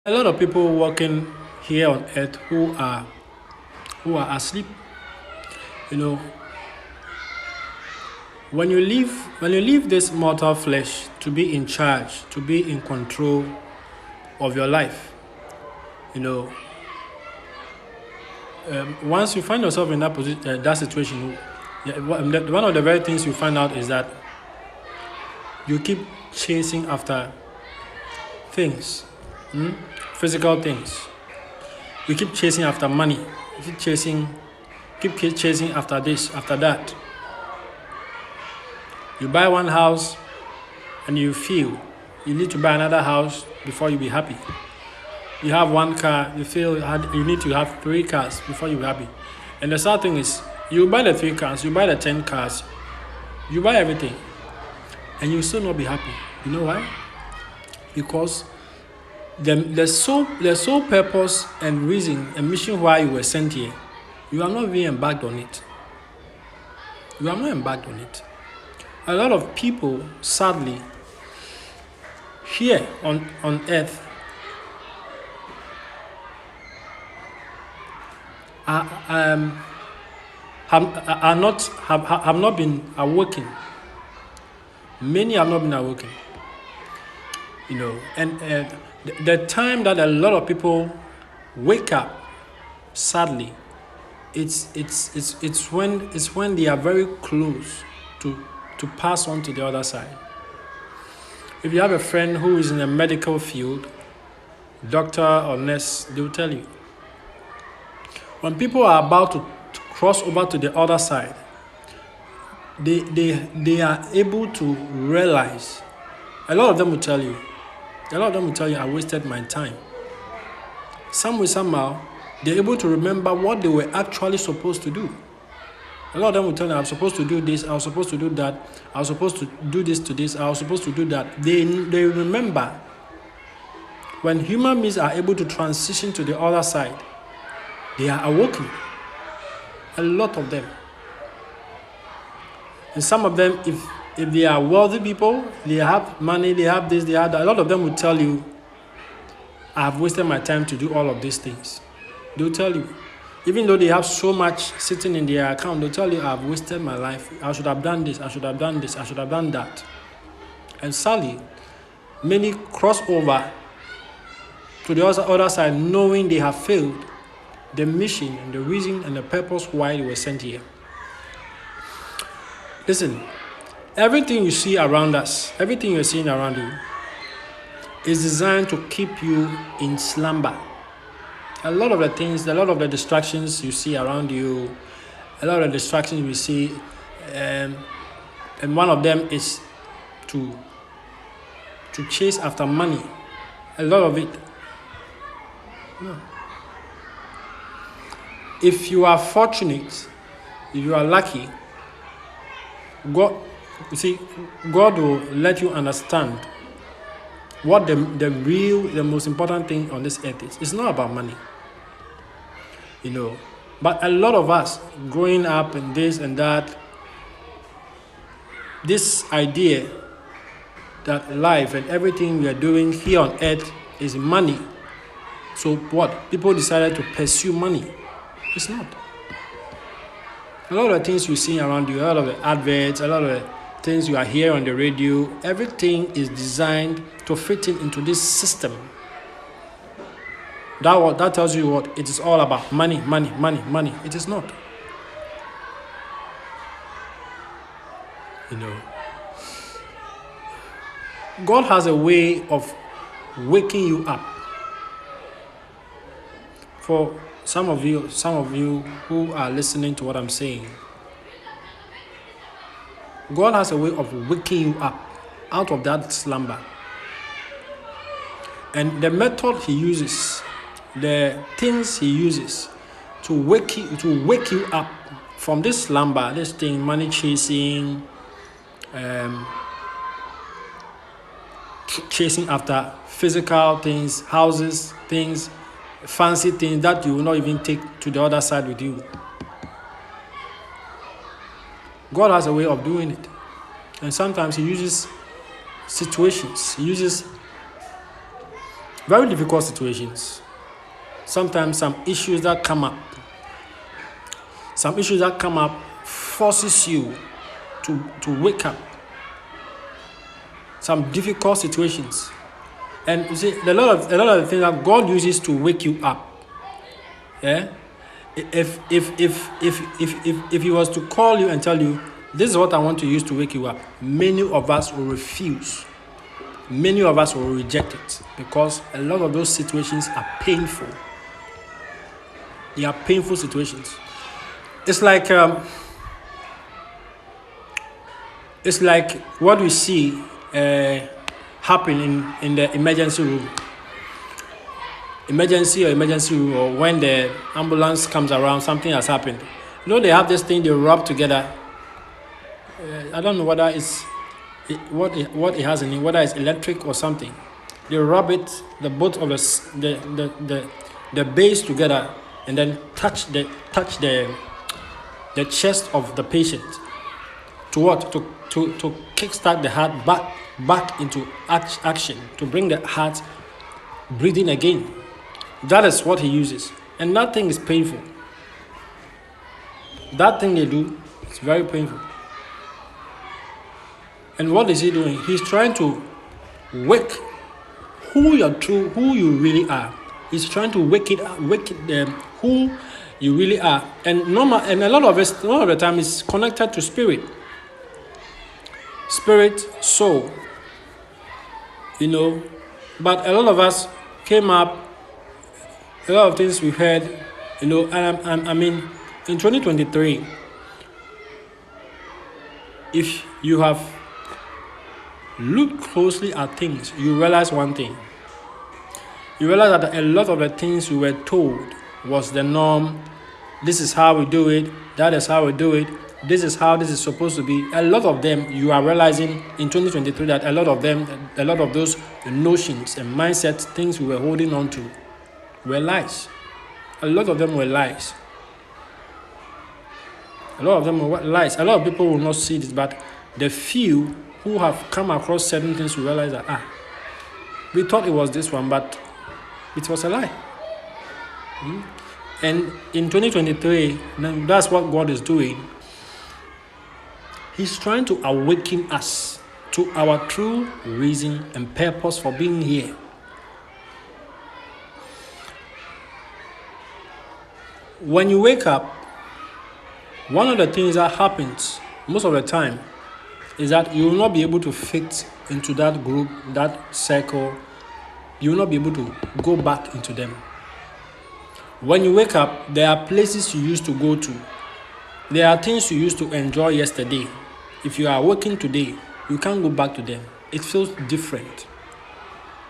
A lot of people walking here on earth who are asleep. You know, when you leave this mortal flesh to be in charge, to be in control of your life, you know, once you find yourself in that position, that situation, one of the very things you find out is that you keep chasing after things, physical things. You keep chasing after money. You keep chasing after this, after that. You buy one house and you feel you need to buy another house before you be happy. You have one car, you feel you need to have 3 cars before you be happy. And the sad thing is, you buy the 3 cars, you buy the 10 cars, you buy everything, and you still not be happy. You know why? Because the sole purpose and reason and mission why you were sent here, you are not being embarked on it. You are not embarked on it. A lot of people, sadly, here on earth have not been awakened. Many have not been awakened. You know, and the time that a lot of people wake up, sadly, it's when they are very close to pass on to the other side. If you have a friend who is in a medical field, doctor or nurse, they will tell you. When people are about to cross over to the other side, they are able to realize. A lot of them will tell you, I wasted my time. Somehow, they're able to remember what they were actually supposed to do. A lot of them will tell you, I'm supposed to do this, I was supposed to do that, I was supposed to do this to this, I was supposed to do that. They remember. When human beings are able to transition to the other side, they are awoken. A lot of them. And some of them, if they are wealthy people, they have money, they have this, they have that, a lot of them will tell you, I have wasted my time to do all of these things. They'll tell you. Even though they have so much sitting in their account, they'll tell you, I've wasted my life. I should have done this, I should have done this, I should have done that. And sadly, many cross over to the other side knowing they have failed the mission and the reason and the purpose why they were sent here. Listen, everything you see around us, everything you're seeing around you, is designed to keep you in slumber. A lot of the distractions you see around you, a lot of the distractions we see, and one of them is to chase after money. A lot of it. No. If you are fortunate, if you are lucky, God will let you understand what the most important thing on this earth is. It's not about money. You know, but a lot of us growing up in this and that, this idea that life and everything we are doing here on earth is money. So what? People decided to pursue money. It's not. A lot of the things you see around you, a lot of the adverts, a lot of the things you are hearing on the radio, everything is designed to fit into this system. That tells you what it is all about. Money. It is not. You know, God has a way of waking you up. For some of you who are listening to what I'm saying, God has a way of waking you up out of that slumber. And the method he uses, the things he uses to wake you up from this slumber, this thing, money chasing, chasing after physical things, houses, things, fancy things that you will not even take to the other side with you. God has a way of doing it. And sometimes he uses situations, he uses Very difficult situations. Sometimes some issues that come up forces you to wake up. Some difficult situations. And you see, a lot of the things that God uses to wake you up. Yeah? If he was to call you and tell you, this is what I want to use to wake you up, many of us will refuse. Many of us will reject it because a lot of those situations are painful. They are painful situations. It's like what we see happen in the emergency room. Emergency room, or when the ambulance comes around, something has happened. They have this thing they rub together. I don't know whether it's what it has in it, whether it's electric or something. They rub it, both of the base together, and then touch the chest of the patient. To what? To kickstart the heart back into action, to bring the heart breathing again. That is what he uses. And that thing is painful. That thing they do is very painful. And what is he doing? He's trying to wake who you really are. He's trying to wake who you really are. And a lot of the time it's connected to spirit. Spirit, soul. But a lot of us came up, a lot of things we heard, and I mean, in 2023, if you have looked closely at things, you realize one thing. You realize that a lot of the things we were told was the norm. This is how we do it. That is how we do it. This is how this is supposed to be. A lot of them, you are realizing in 2023 that a lot of those notions and mindsets, things we were holding on to, were lies. A lot of them were lies. A lot of them were lies. A lot of people will not see this, but the few who have come across certain things will realize that, we thought it was this one, but it was a lie. And in 2023, that's what God is doing. He's trying to awaken us to our true reason and purpose for being here. When you wake up, one of the things that happens most of the time is that you will not be able to fit into that group, that circle. You will not be able to go back into them. When you wake up, there are places you used to go to. There are things you used to enjoy yesterday. If you are working today, you can't go back to them. It feels different.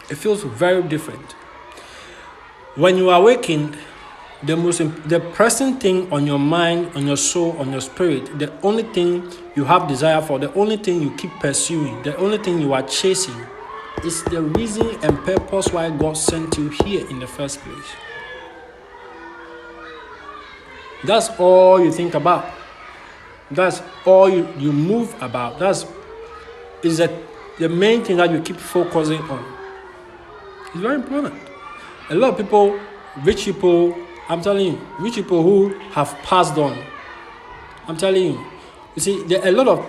It feels very different. When you are waking, the present thing on your mind, on your soul, on your spirit, the only thing you have desire for, the only thing you keep pursuing, the only thing you are chasing is the reason and purpose why God sent you here in the first place. That's all you think about. That's all you move about. The main thing that you keep focusing on. It's very important. A lot of people, rich people, I'm telling you, rich people who have passed on, I'm telling you, you see, there are a lot of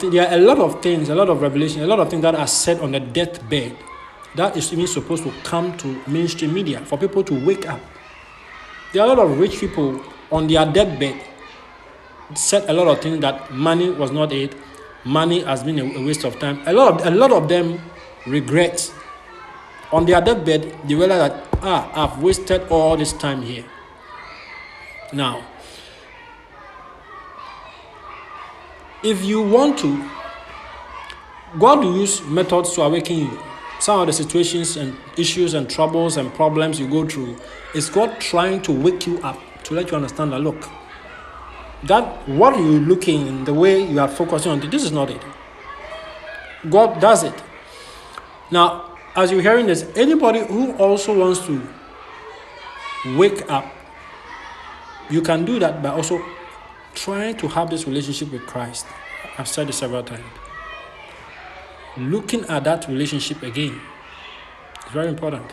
things, a lot of revelation, a lot of things that are said on the deathbed that is even supposed to come to mainstream media for people to wake up. There are a lot of rich people on their deathbed said a lot of things that money was not it. Money has been a waste of time. A lot of them regret. On their deathbed, they realize that I've wasted all this time here. Now, if you want to, God will use methods to awaken you. Some of the situations and issues and troubles and problems you go through is God trying to wake you up, to let you understand that, look, that what you're looking, the way you are focusing on, this is not it. God does it. Now, as you're hearing this, anybody who also wants to wake up, you can do that by also trying to have this relationship with Christ. I've said it several times. Looking at that relationship again is very important.